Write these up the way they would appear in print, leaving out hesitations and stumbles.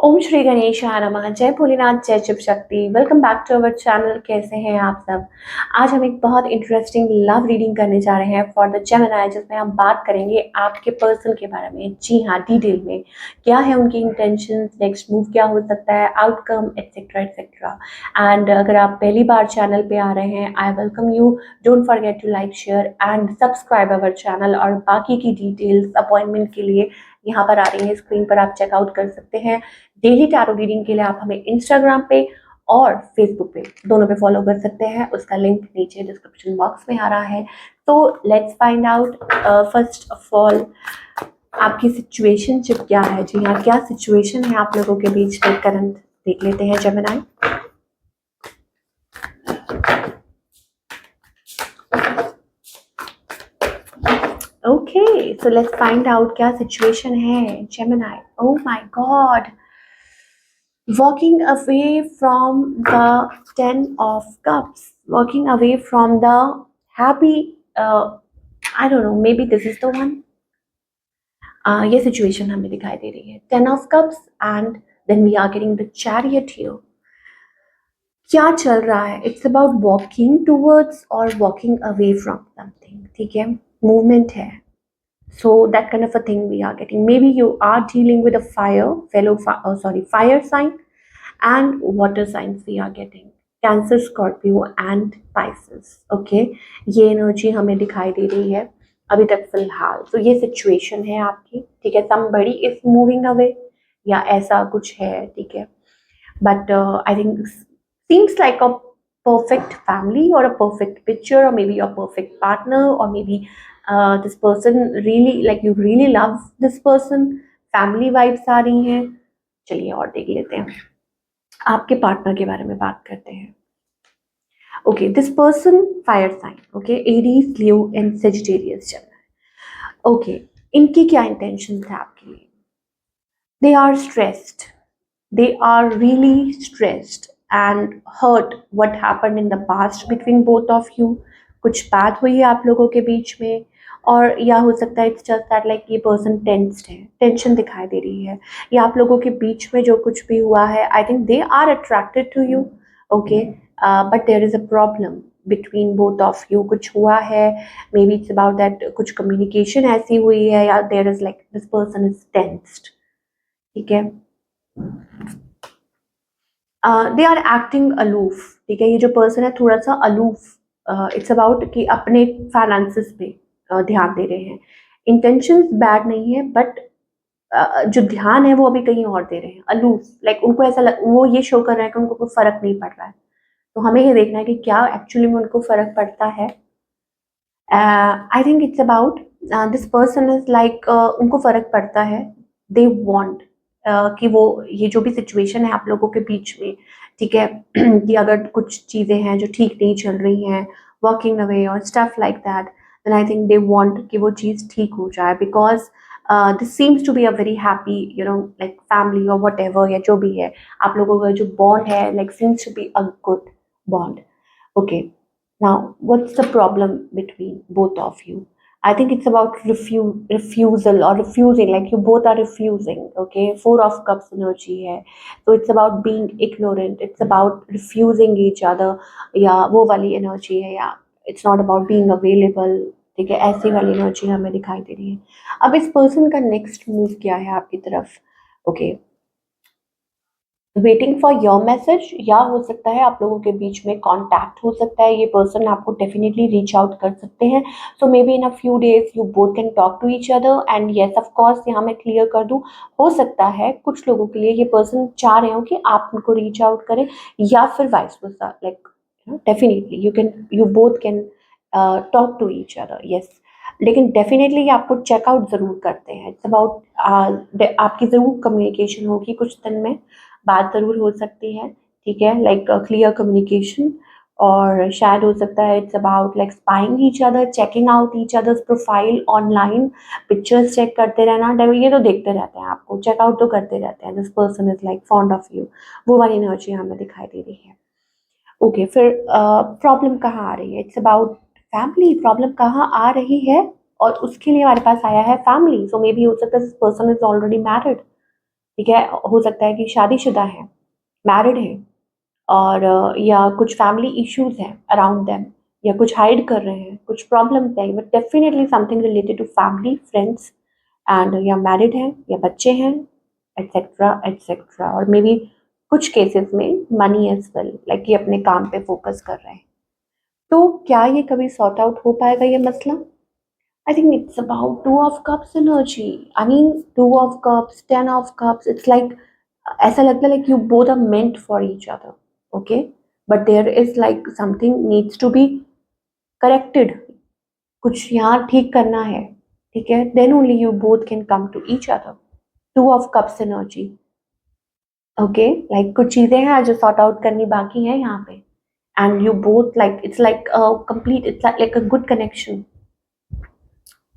ओम श्री गणेशाय नमः। जय भोलेनाथ, जय Shiv Shakti. Welcome back to our channel. कैसे हैं आप सब? आज हम एक बहुत इंटरेस्टिंग लव रीडिंग करने जा रहे हैं फॉर द जेमिनी, जिसमें हम बात करेंगे आपके पर्सन के बारे में। जी हाँ, डिटेल में क्या है उनकी इंटेंशंस, नेक्स्ट मूव क्या हो सकता है, आउटकम एटसेट्रा एटसेट्रा। एंड अगर आप पहली बार चैनल पे आ रहे हैं, I welcome you. Don't forget to like, share and subscribe our channel. और बाकी की डिटेल्स अपॉइंटमेंट के लिए यहाँ पर आ रही है स्क्रीन पर, आप चेकआउट कर सकते हैं। डेली टैरो रीडिंग के लिए आप हमें इंस्टाग्राम पे और फेसबुक पे, दोनों पे फॉलो कर सकते हैं। उसका लिंक नीचे डिस्क्रिप्शन बॉक्स में आ रहा है। तो let's find out first of all आपकी सिचुएशनशिप क्या है। जी हाँ, क्या सिचुएशन है आप लोगों के बीच में करंट, देख लेते हैं Gemini. Okay, so let's find out क्या सिचुएशन है Gemini. Oh my God, walking away from the Ten of Cups, walking away from the happy, I don't know, maybe this is the one. ये situation हमें दिखाई दे रही है, Ten of Cups, and then we are getting the Chariot here. क्या चल रहा है? इट्स अबाउट वॉकिंग टूवर्ड्स और वॉकिंग अवे फ्रॉम समथिंग। ठीक है, मूवमेंट है। So that kind of a thing we are getting. Maybe you are dealing with a fire sign and water signs we are getting. Cancer, Scorpio and Pisces. Okay, ये energy हमें दिखाई दे रही है अभी तक फिलहाल। तो ये सिचुएशन है आपकी। ठीक है, somebody is moving away या ऐसा कुछ है। ठीक है, but I think seems like a perfect family or a perfect picture, or maybe your perfect partner, or maybe this person really, like you really love this person. Family vibes आ रही हैं। चलिए और देख लेते हैं, आपके पार्टनर के बारे में बात करते हैं। Okay, this person fire sign. Okay, Aries, Leo and Sagittarius चल रहा है। ओके, इनकी क्या इंटेंशन है आपके लिए? They are stressed, they are really stressed and hurt what happened in the past between both of you. कुछ बात हुई है आप लोगों के बीच में, और या हो सकता है इट्स जस्ट दैट लाइक ये पर्सन टेंस्ड है, टेंशन दिखाई दे रही है। या आप लोगों के बीच में जो कुछ भी हुआ है, I think they are attracted to you. Okay, but there is a problem between both of you. कुछ हुआ है, maybe it's about that कुछ कम्युनिकेशन ऐसी हुई है, या there is like this person is tensed. ठीक है, दे आर एक्टिंग अलूफ। ठीक है, ये जो पर्सन है थोड़ा सा अलूफ। इट्स अबाउट कि अपने फाइनेंसेस पे ध्यान दे रहे हैं। इंटेंशंस बैड नहीं है, बट जो ध्यान है वो अभी कहीं और दे रहे हैं, अलूफ। लाइक उनको वो ये शो कर रहा है कि उनको कोई फर्क नहीं पड़ रहा है। तो हमें ये देखना है कि क्या एक्चुअली में उनको फर्क पड़ता है। I think it's about this person is like उनको फर्क पड़ता है। दे वॉन्ट कि वो ये जो भी सिचुएशन है आप लोगों के बीच में, ठीक है, कि अगर कुछ चीज़ें हैं जो ठीक नहीं चल रही हैं, वॉकिंग अवे और stuff like that, then I think they want कि वो चीज़ ठीक हो जाए। Because this seems to be a very happy, you know, like family और वट एवर, या जो भी है आप लोगों का जो बॉन्ड है, like seems to be a good bond. Okay, now what's the problem between both of you? I think it's about refusal or refusing, like you both are refusing. Okay, Four of Cups energy hai, so it's about being ignorant, it's about refusing each other, या वो वाली energy है, या it's not about being available। ठीक है, ऐसी वाली energy हमें दिखाई दे रही है। अब इस पर्सन का नेक्स्ट मूव क्या है आपकी तरफ? Okay, waiting for your message, या हो सकता है आप लोगों के बीच में कॉन्टैक्ट हो सकता है। ये पर्सन आपको डेफिनेटली रीच आउट कर सकते हैं। So maybe in a few days you both can talk to each other. And yes, of course, यहाँ मैं क्लियर कर दूँ, हो सकता है कुछ लोगों के लिए ये पर्सन चाह रहे हो कि आप उनको रीच आउट करें, या फिर vice versa. Like definitely you both can talk to each other, yes. लेकिन डेफिनेटली आपको चेकआउट ज़रूर करते हैं। इट्स अबाउट आपकी ज़रूर कम्युनिकेशन होगी कुछ दिन में, बात ज़रूर हो सकती है। ठीक है, लाइक क्लियर कम्युनिकेशन। और शायद हो सकता है it's about like spying each other, checking out each other's profile online, pictures check करते रहना। ये तो देखते रहते हैं, आपको चेकआउट तो करते रहते हैं। This person is like fond of you, वो वाली एनर्जी हमें दिखाई दे रही है। ओके, फिर प्रॉब्लम कहाँ आ रही है? It's about family. प्रॉब्लम कहाँ आ रही है? और उसके लिए हमारे पास आया है फैमिली। सो मे बी हो सकता है this person is already married. ठीक है, हो सकता है कि शादीशुदा है, मैरिड है, और या कुछ फैमिली इश्यूज हैं अराउंड देम, या कुछ हाइड कर रहे हैं, कुछ प्रॉब्लम्स हैं, but definitely something related to family, friends, and या मैरिड हैं या बच्चे हैं, एटसेट्रा एटसेट्रा। और मे बी कुछ केसेस में मनी एज वेल, लाइक ये अपने काम पे फोकस कर रहे हैं। तो क्या ये कभी सॉर्ट आउट हो पाएगा ये मसला? I think it's about two of cups energy. I mean two of cups, 10 of cups, it's like ऐसा लगता है like you both are meant for each other, okay, but there is like something needs to be corrected, कुछ यहाँ ठीक करना है, ठीक है, then only you both can come to each other. Two of cups energy, okay, like कुछ चीजें हैं जो सॉर्ट आउट करनी बाकी है यहाँ पे, and you both like it's like complete, it's like a good connection.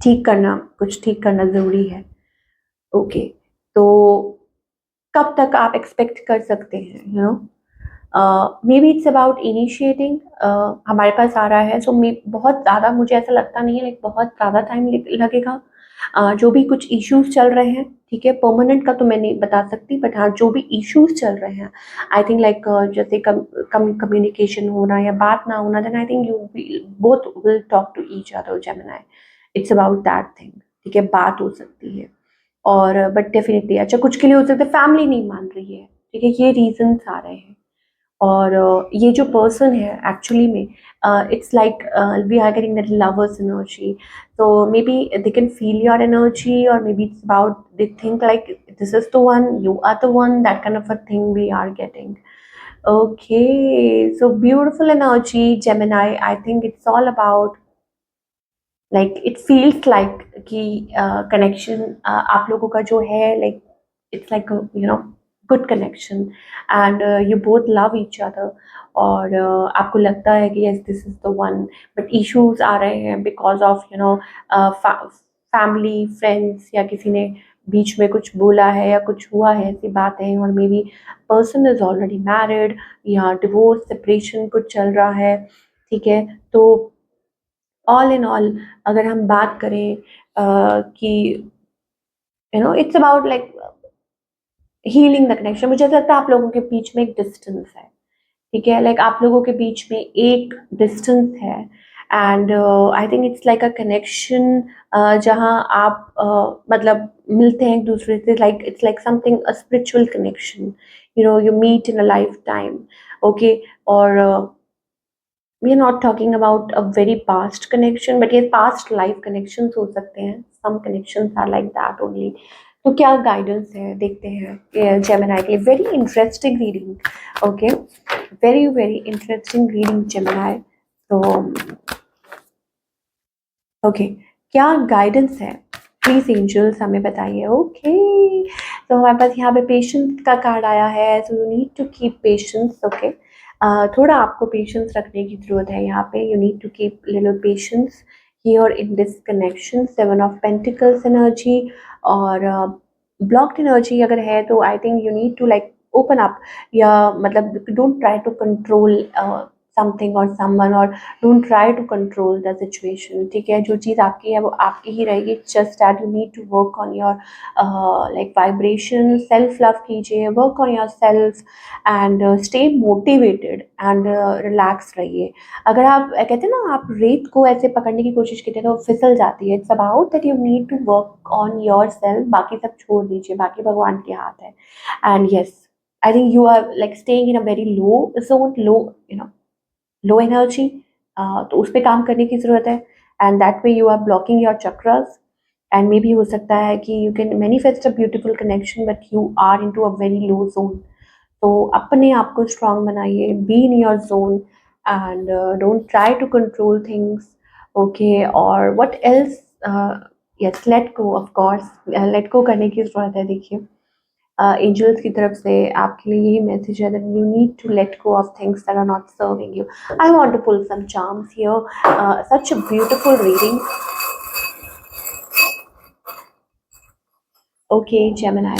ठीक करना, कुछ ठीक करना जरूरी है, ओके। तो कब तक आप एक्सपेक्ट कर सकते हैं, you know? May be it's about initiating, हमारे पास आ रहा है, सो मे बहुत ज़्यादा मुझे ऐसा लगता नहीं है लाइक बहुत ज़्यादा टाइम लगेगा। जो भी कुछ इश्यूज चल रहे हैं, ठीक है, परमानेंट का तो मैं नहीं बता सकती, बट हाँ जो भी इश्यूज चल रहे हैं, आई थिंक लाइक जैसे कम्युनिकेशन होना या बात ना होना, then I think you both will talk to each other, Gemini. It's about that thing, ठीक है, बात हो सकती है। और बट डेफिनेटली अच्छा कुछ के लिए हो सकता है फैमिली नहीं मान रही है, ठीक है, ये रीजंस आ रहे हैं। और ये जो पर्सन है एक्चुअली में, it's like we are getting that lovers energy, so maybe they can feel your energy, or maybe it's about they think like this is the one, you are the one, that kind of a thing we are getting. Okay, so beautiful energy, Gemini. I think it's all about like it feels like कि connection आप लोगों का जो है like it's like a you know good connection, and you both love each other, और आपको लगता है कि yes this is the one, but issues आ रहे हैं because of you know family, friends, या किसी ने बीच में कुछ बोला है या कुछ हुआ है ऐसी बातें, और may be person is already married या डिवोर्स सेपरेशन कुछ चल रहा है, ठीक है। तो ऑल इन ऑल अगर हम बात करें कि you know it's about like healing the connection, मुझे ऐसा लगता है आप लोगों के बीच में एक डिस्टेंस है, ठीक है, लाइक आप लोगों के बीच में एक डिस्टेंस है, and I think it's like a connection जहाँ आप मतलब मिलते हैं एक दूसरे से, like it's like something a spiritual connection, you know, you meet in a lifetime, okay. और we are not talking about a very past connection, but yes past life connections हो सकते हैं, some connections are like that only। तो क्या guidance है देखते हैं Gemini के लिए, very interesting reading, okay, very very interesting reading Gemini. तो ओके, क्या गाइडेंस है प्लीज एंजल्स हमें बताइए, ओके। तो हमारे पास यहाँ पे पेशेंस का कार्ड आया है, so you need to keep patience, okay. थोड़ा आपको पेशेंस रखने की जरूरत है यहाँ पे, you need to keep little patience here in this connection. 7 of pentacles energy, और ब्लॉक्ड एनर्जी अगर है तो I think you need to like open up, या मतलब don't try to control something और समवन, और don't try to control the situation, ठीक है, जो चीज़ आपकी है वो आपकी ही रहेगी, just that you need to work on your like vibration, self love कीजिए, work on yourself, and stay motivated and relax रहिए। अगर आप कहते हैं ना आप रेत को ऐसे पकड़ने की कोशिश करते हैं तो फिसल जाती है, it's about that you need to work on yourself, बाकी सब छोड़ दीजिए, बाकी भगवान के हाथ है। And yes I think you are like staying in a very low zone, low you know low energy, तो उस पर काम करने की ज़रूरत है, and that way you are blocking your chakras, and मे भी हो सकता है कि you can manifest a beautiful connection but you are into a very low zone. तो अपने आप को स्ट्रांग बनाइए, be in your zone, and don't try to control things, okay. और what else, yes let go, of course let go करने की ज़रूरत है। देखिए एंजल्स की तरफ से आपके लिए यही मैसेज है, that you need to let go of things that are not serving you. I want to pull some charms here, such a beautiful reading, okay Gemini,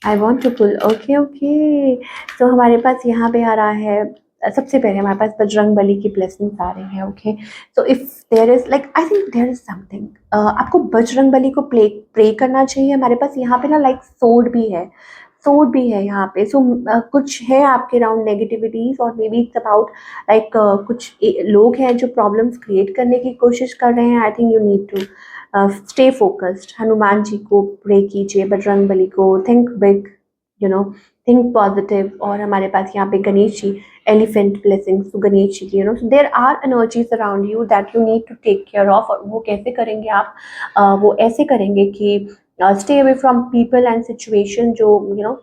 I want to pull, okay okay. तो हमारे पास यहाँ पे आ रहा है, सबसे पहले हमारे पास बजरंग बली की ब्लेसिंग्स आ रही है, okay. So if there is like I think there is something, आपको बजरंग बली को प्रे करना चाहिए। हमारे पास यहाँ पे ना लाइक सोर्ड भी है, सोड भी है यहाँ पे। सो कुछ है आपके अराउंड नेगेटिविटीज, और maybe it's about like कुछ लोग हैं जो प्रॉब्लम्स क्रिएट करने की कोशिश कर रहे हैं। I think you need to stay focused. Hanuman ji को प्रे कीजिए, बजरंग बली को, think big, you know, think positive. और हमारे पास यहाँ पे गणेश जी, एलिफेंट ब्लेसिंग्स, तो गणेश जी की, there are energies around you that you need to take care of. और वो कैसे करेंगे आप? वो ऐसे करेंगे कि stay away from people and situation जो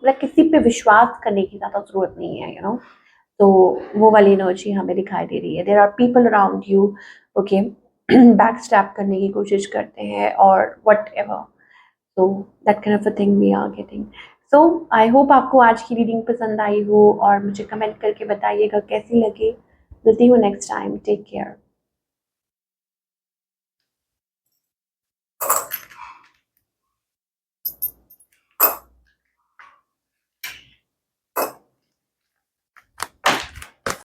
लाइक किसी पे विश्वास करने की ज़्यादा ज़रूरत नहीं है, तो वो वाली एनर्जी हमें दिखाई दे रही है। There are people around you, okay, back step करने की कोशिश करते हैं और वट एवर। तो that kind of a thing we are getting. So I hope आपको आज की रीडिंग पसंद आई हो, और मुझे कमेंट करके बताइएगा कैसी लगी। मिलती हूँ नेक्स्ट टाइम। Take care.